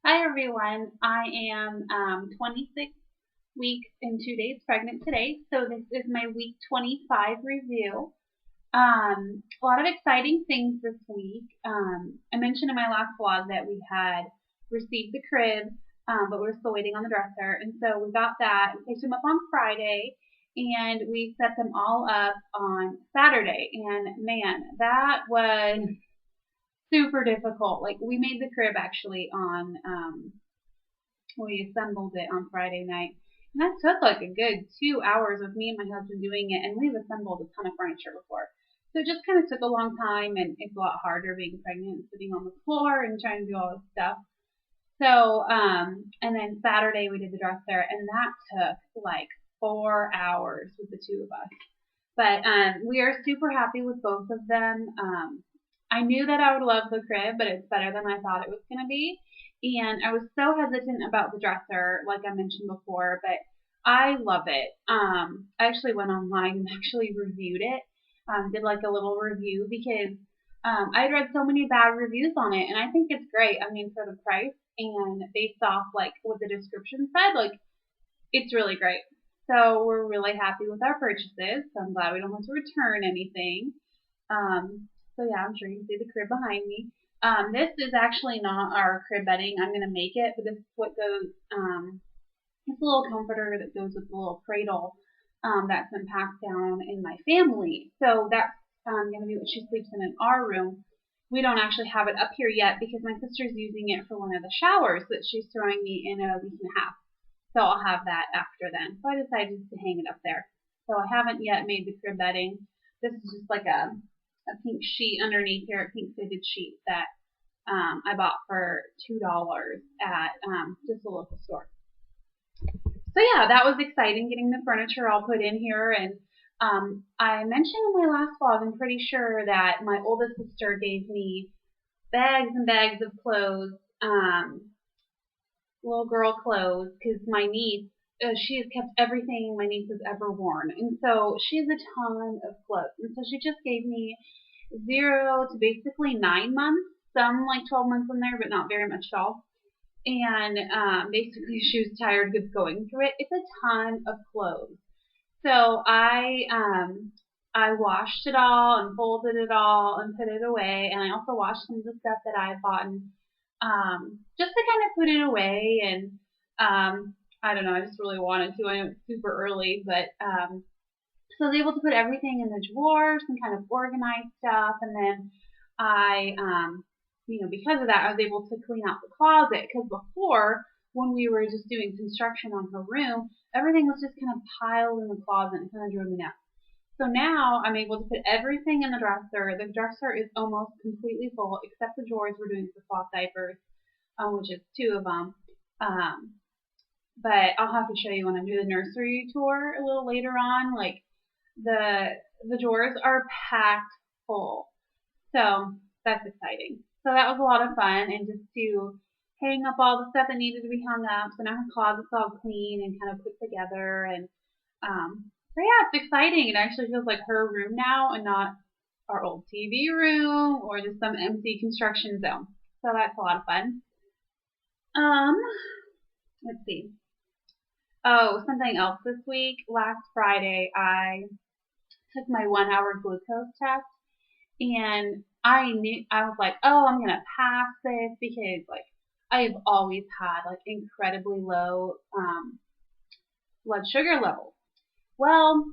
Hi everyone. I am 26 weeks and 2 days pregnant today, so this is my week 25 review. A lot of exciting things this week. I mentioned in my last vlog that we had received the crib, but we were still waiting on the dresser, and so we got that. We picked them up on Friday, and we set them all up on Saturday. And man, that was super difficult. Like we made the crib actually on we assembled it on Friday night. And that took like a good 2 hours with me and my husband doing it, and we've assembled a ton of furniture before. So it just kind of took a long time, and it's a lot harder being pregnant and sitting on the floor and trying to do all this stuff. So, and then Saturday we did the dresser, and that took like 4 hours with the two of us. But we are super happy with both of them. I knew that I would love the crib, but it's better than I thought it was going to be. And I was so hesitant about the dresser, like I mentioned before, but I love it. I actually went online and actually reviewed it, did like a little review because I'd read so many bad reviews on it, and I think it's great. I mean, for the price and based off like what the description said, like it's really great. So we're really happy with our purchases. So I'm glad we don't have to return anything. So yeah, I'm sure you can see the crib behind me. This is actually not our crib bedding. I'm gonna make it, but this is what goes. It's a little comforter that goes with the little cradle that's been passed down in my family. So that's gonna be what she sleeps in our room. We don't actually have it up here yet because my sister's using it for one of the showers that she's throwing me in a week and a half. So I'll have that after then. So I decided to hang it up there. So I haven't yet made the crib bedding. This is just like a pink sheet underneath here, a pink fitted sheet that I bought for $2 at just a local store. So yeah, that was exciting getting the furniture all put in here. And I mentioned in my last vlog, I'm pretty sure that my oldest sister gave me bags and bags of clothes, little girl clothes, because my niece, she has kept everything my niece has ever worn. And so she has a ton of clothes. And so she just gave me 0 to basically 9 months, some like 12 months in there, but not very much at all. And basically, she was tired of going through it. It's a ton of clothes. So I washed it all and folded it all and put it away. And I also washed some of the stuff that I had bought just to kind of put it away. And I don't know, I just really wanted to. I know it's super early, but so I was able to put everything in the drawers and kind of organize stuff. And then I, because of that, I was able to clean out the closet. Because before, when we were just doing construction on her room, everything was just kind of piled in the closet and kind of drove me nuts. So now I'm able to put everything in the dresser. The dresser is almost completely full, except the drawers we're doing for cloth diapers, which is 2 of them. But I'll have to show you when I do the nursery tour a little later on. Like the drawers are packed full. So that's exciting. So that was a lot of fun, and just to hang up all the stuff that needed to be hung up. So now her closet's all clean and kind of put together, and so yeah, it's exciting. It actually feels like her room now, and not our old TV room or just some empty construction zone. So that's a lot of fun. Um, let's see. Oh, something else this week. Last Friday, I took my 1 hour glucose test, and I was like, oh, I'm gonna pass this because like I've always had like incredibly low blood sugar levels. Well,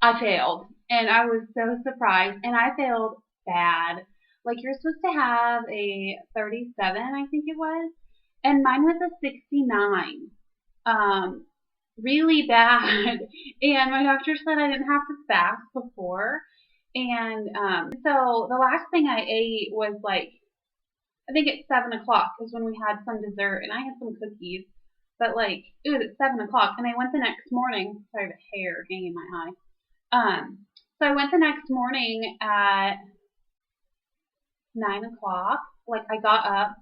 I failed, and I was so surprised, and I failed bad. Like you're supposed to have a 37, I think it was, and mine was a 69. Um, really bad. And my doctor said I didn't have to fast before. And so the last thing I ate was like, I think at 7 o'clock is when we had some dessert, and I had some cookies. But like, it was at 7 o'clock, and I went the next morning. Sorry, the hair hanging in my eye. So I went the next morning at 9 o'clock. Like I got up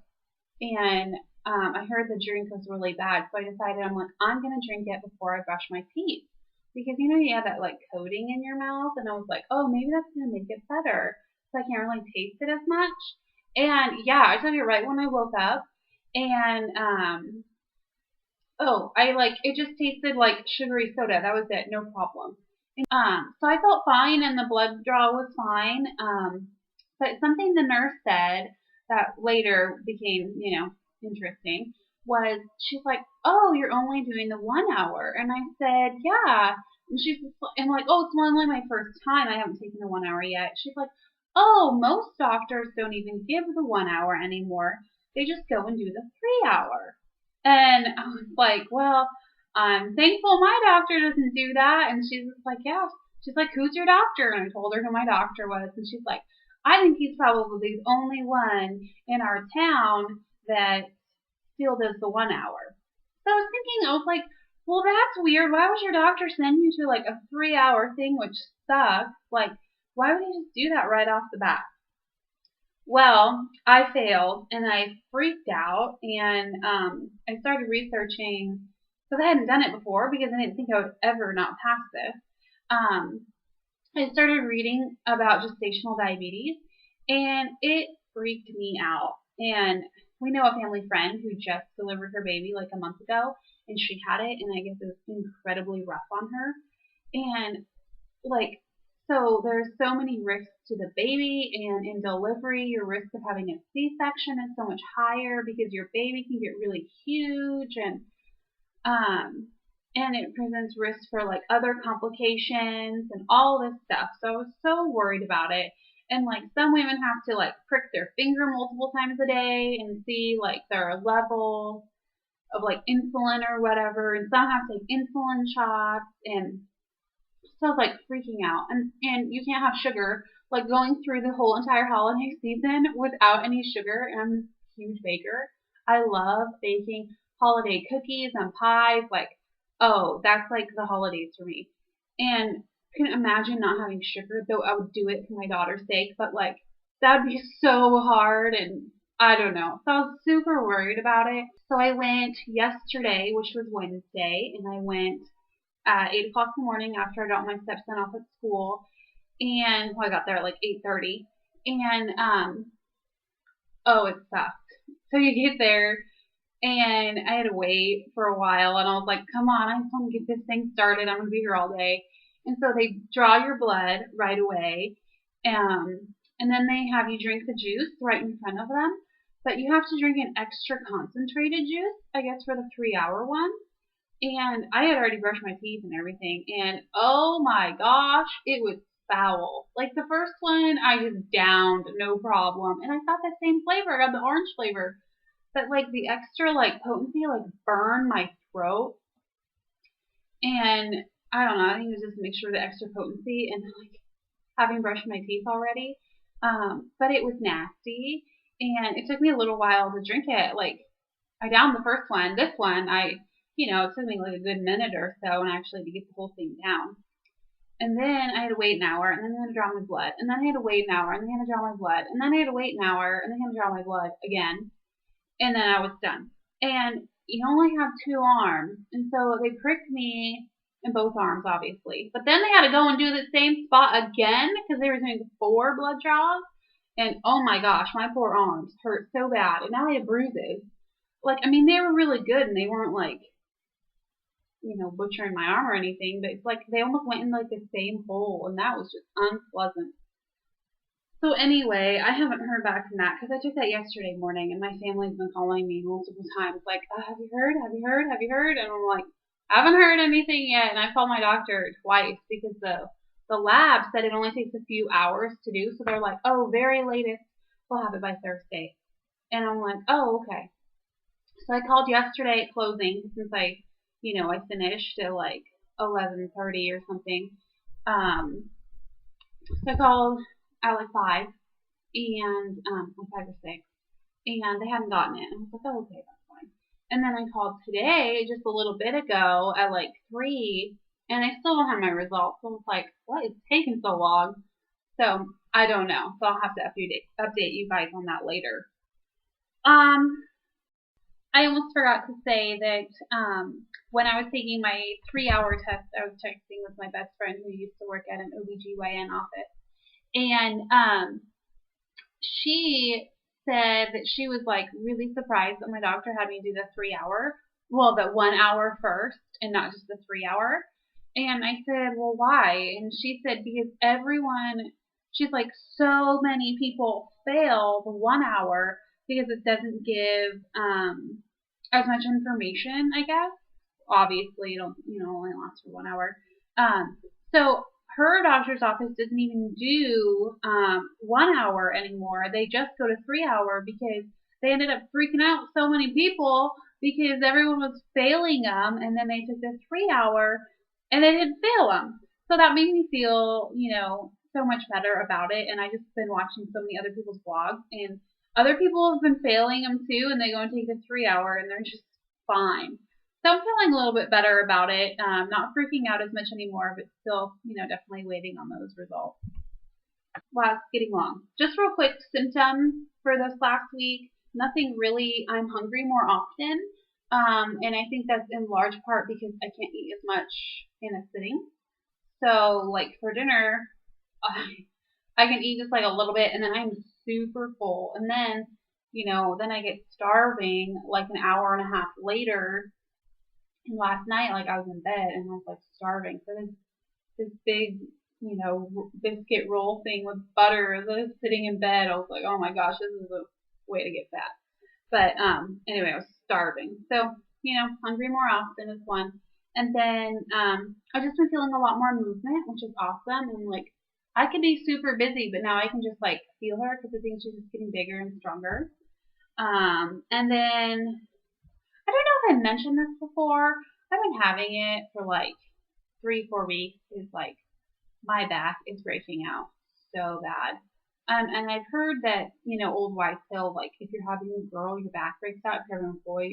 and I heard the drink was really bad, so I decided I'm gonna drink it before I brush my teeth because you have that like coating in your mouth, and I was like, oh, maybe that's gonna make it better, so I can't really taste it as much. And yeah, I tell you, right when I woke up, And oh, I like it just tasted like sugary soda. That was it, no problem. So I felt fine and the blood draw was fine. But something the nurse said that later became, interesting was she's like, "Oh, you're only doing the 1 hour," and I said, "Yeah." And and like, "Oh, it's only my first time. I haven't taken the 1 hour yet." She's like, "Oh, most doctors don't even give the 1 hour anymore. They just go and do the 3 hour." And I was like, "Well, I'm thankful my doctor doesn't do that." And she's just like, "Yeah." She's like, "Who's your doctor?" And I told her who my doctor was. And she's like, "I think he's probably the only one in our town that still does the 1 hour." So I was thinking, I was like, well, that's weird. Why would your doctor send you to like a 3 hour thing, which sucks? Like, why would he just do that right off the bat? Well, I failed and I freaked out and I started researching because I hadn't done it before because I didn't think I would ever not pass this. Um, I started reading about gestational diabetes and it freaked me out. And we know a family friend who just delivered her baby like a month ago and she had it and I guess it was incredibly rough on her. And like so there's so many risks to the baby and in delivery your risk of having a C-section is so much higher because your baby can get really huge um and it presents risks for like other complications and all this stuff. So I was so worried about it. And like some women have to like prick their finger multiple times a day and see like their level of like insulin or whatever, and some have to take insulin shots and so I was like freaking out. And you can't have sugar. Like going through the whole entire holiday season without any sugar. And I'm this huge baker. I love baking holiday cookies and pies. Like, oh, that's like the holidays for me. And I can imagine not having sugar, though I would do it for my daughter's sake. But like, that'd be so hard. And I don't know. So I was super worried about it. So I went yesterday, which was Wednesday, and I went at 8 o'clock in the morning after I dropped my stepson off at school. And well, I got there at like 8:30. And oh, it sucked. So you get there and I had to wait for a while and I was like, come on, I just want to get this thing started. I'm gonna be here all day. And so they draw your blood right away. And then they have you drink the juice right in front of them. But you have to drink an extra concentrated juice, I guess, for the 3 hour one. And I had already brushed my teeth and everything. And oh my gosh, it was foul. Like the first one, I just downed, no problem. And I got the same flavor. I got the orange flavor. But like the extra like potency like burned my throat. And I don't know, I think it was just a mixture of the extra potency and like having brushed my teeth already. But it was nasty. And it took me a little while to drink it. Like I downed the first one. This one, it took me like a good minute or so and actually to get the whole thing down. And then I had to wait an hour, and then I had to draw my blood, and then I had to wait an hour, and then I had to draw my blood, and then I had to wait an hour, and then I had to draw my blood again, and then I was done. And you only have two arms, and so they pricked me in both arms, obviously. But then they had to go and do the same spot again because they were doing 4 blood draws. And oh my gosh, my poor arms hurt so bad, and now I have bruises. Like, I mean, they were really good, and they weren't like butchering my arm or anything, but it's like they almost went in like the same hole, and that was just unpleasant. So anyway, I haven't heard back from that because I took that yesterday morning, and my family's been calling me multiple times, like, "Have you heard? Have you heard? Have you heard?" And I'm like, "I haven't heard anything yet." And I called my doctor twice because the lab said it only takes a few hours to do, so they're like, "Oh, very latest, we'll have it by Thursday." And I'm like, "Oh, okay." So I called yesterday at closing since I finished at like 11:30 or something. So I called at like 5 and 5 or 6, and they hadn't gotten it. And I was like, oh, okay, that's fine. And then I called today, just a little bit ago, at like 3, and I still don't have my results. So I was like, what is taking so long? So I don't know. So I'll have to update you guys on that later. Um, I almost forgot to say that when I was taking my 3 hour test, I was texting with my best friend who used to work at an OBGYN office. And she said that she was like really surprised that my doctor had me do the 3 hour, well, the 1 hour first and not just the 3 hour. And I said, well, why? And she said, because she's like, so many people fail the 1 hour because it doesn't give as much information, I guess. Obviously, it'll, only last for 1 hour. So her doctor's office doesn't even do 1 hour anymore. They just go to 3 hour because they ended up freaking out so many people because everyone was failing them, and then they took the 3 hour and they didn't fail them. So that made me feel, so much better about it. And I just been watching so many other people's blogs, and other people have been failing them too, and they go and take the 3 hour, and they're just fine. So I'm feeling a little bit better about it. Not freaking out as much anymore, but still, definitely waiting on those results. Wow, it's getting long. Just real quick, symptoms for this last week. Nothing really. I'm hungry more often. And I think that's in large part because I can't eat as much in a sitting. So, like for dinner, I can eat just like a little bit, and then I'm super full. And then, then I get starving like an hour and a half later. And last night, like I was in bed and I was like starving. So this big, biscuit roll thing with butter as I was sitting in bed. I was like, oh my gosh, this is a way to get fat. But anyway, I was starving. So, hungry more often is one. And then I've just been feeling a lot more movement, which is awesome. And like I could be super busy, but now I can just like feel her because I think she's just getting bigger and stronger. And then I don't know if I mentioned this before. I've been having it for like 3-4 weeks. It's like my back is breaking out so bad. And I've heard that, old wives' tale, like if you're having a girl, your back breaks out. If you're having a boy,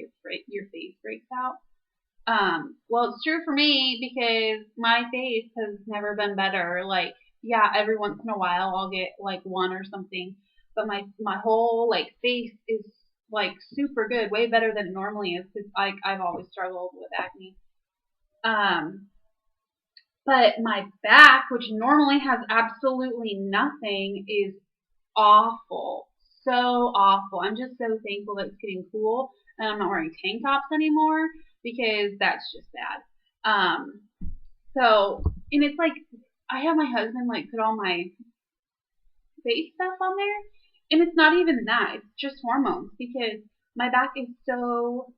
your face breaks out. Well, it's true for me because my face has never been better. Like, yeah, every once in a while I'll get like one or something, but my whole like face is like super good, way better than it normally is because I've always struggled with acne. Um, but my back, which normally has absolutely nothing, is awful. So awful. I'm just so thankful that it's getting cool and I'm not wearing tank tops anymore because that's just bad. So, and it's like, I have my husband like put all my face stuff on there, and it's not even that. It's just hormones because my back is so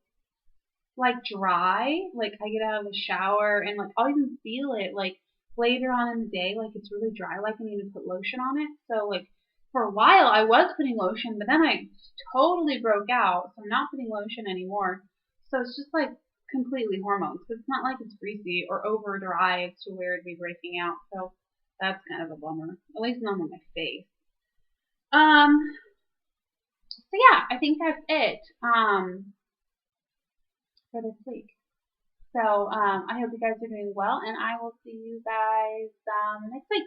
like dry. Like I get out of the shower and like I'll even feel it like later on in the day, like it's really dry, like I need to put lotion on it. So like for a while I was putting lotion, but then I totally broke out, so I'm not putting lotion anymore. So it's just like completely hormones. So it's not like it's greasy or over dry to where it'd be breaking out. So that's kind of a bummer. At least not on my face. Um. So yeah, I think that's it. For this week. So I hope you guys are doing well, and I will see you guys next week.